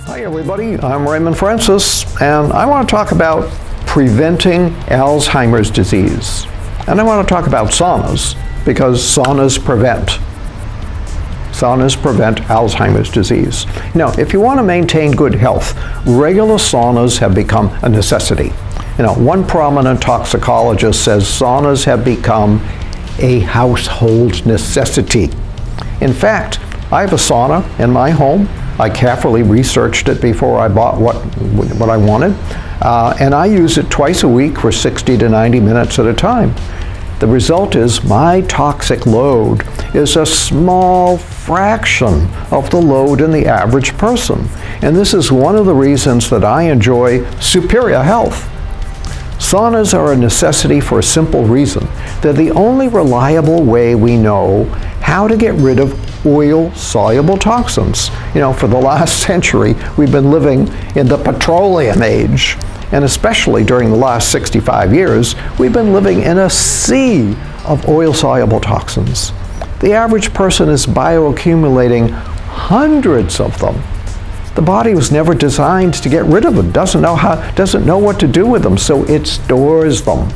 Hi everybody, I'm Raymond Francis, and I want to talk about preventing Alzheimer's disease. And I want to talk about saunas, because saunas prevent Alzheimer's disease. Now, if you want to maintain good health, regular saunas have become a necessity. One prominent toxicologist says saunas have become a household necessity. In fact, I have a sauna in my home. I carefully researched it before I bought what I wanted, and I use it twice a week for 60 to 90 minutes at a time. The result is my toxic load is a small fraction of the load in the average person, and this is one of the reasons that I enjoy superior health. Saunas are a necessity for a simple reason. They're the only reliable way we know how to get rid of oil-soluble toxins. For the last century, we've been living in the petroleum age, and especially during the last 65 years, we've been living in a sea of oil-soluble toxins. The average person is bioaccumulating hundreds of them. The body was never designed to get rid of them, doesn't know what to do with them, so it stores them.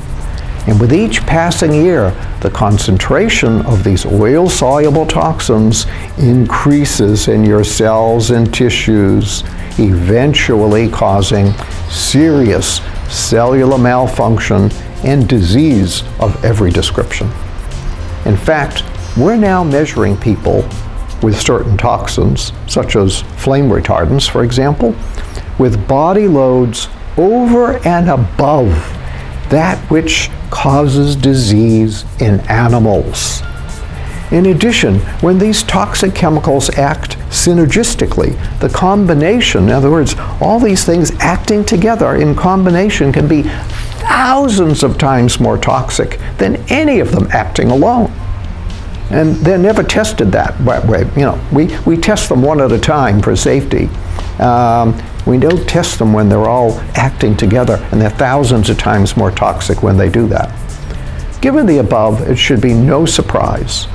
And with each passing year, the concentration of these oil-soluble toxins increases in your cells and tissues, eventually causing serious cellular malfunction and disease of every description. In fact, we're now measuring people with certain toxins, such as flame retardants, for example, with body loads over and above that which causes disease in animals. In addition, when these toxic chemicals act synergistically, the combination, in other words, all these things acting together in combination, can be thousands of times more toxic than any of them acting alone. And they're never tested that way. We test them one at a time for safety. We don't test them when they're all acting together, and they're thousands of times more toxic when they do that. Given the above, it should be no surprise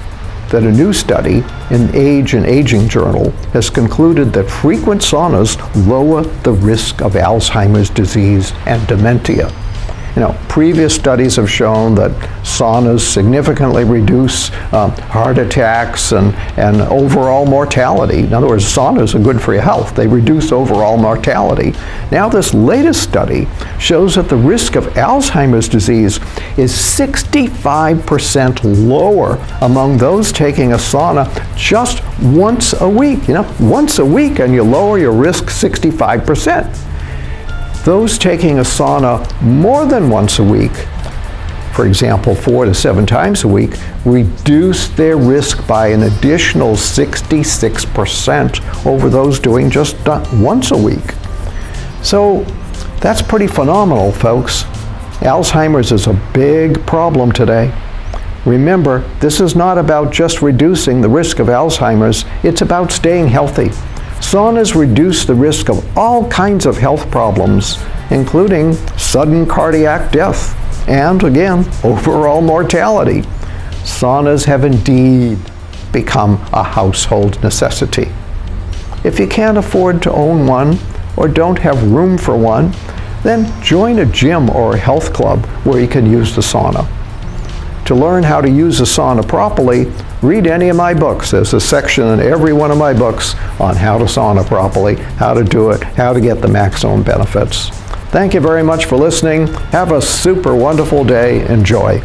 that a new study in Age and Aging journal has concluded that frequent saunas lower the risk of Alzheimer's disease and dementia. Previous studies have shown that saunas significantly reduce heart attacks and overall mortality. In other words, saunas are good for your health. They reduce overall mortality. Now this latest study shows that the risk of Alzheimer's disease is 65% lower among those taking a sauna just once a week. Once a week, and you lower your risk 65%. Those taking a sauna more than once a week, for example, 4 to 7 times a week, reduce their risk by an additional 66% over those doing just once a week. So that's pretty phenomenal, folks. Alzheimer's is a big problem today. Remember, this is not about just reducing the risk of Alzheimer's, it's about staying healthy. Saunas reduce the risk of all kinds of health problems, including sudden cardiac death and, again, overall mortality. Saunas have indeed become a household necessity. If you can't afford to own one or don't have room for one, then join a gym or a health club where you can use the sauna. To learn how to use a sauna properly, read any of my books. There's a section in every one of my books on how to sauna properly, how to do it, how to get the maximum benefits. Thank you very much for listening. Have a super wonderful day. Enjoy.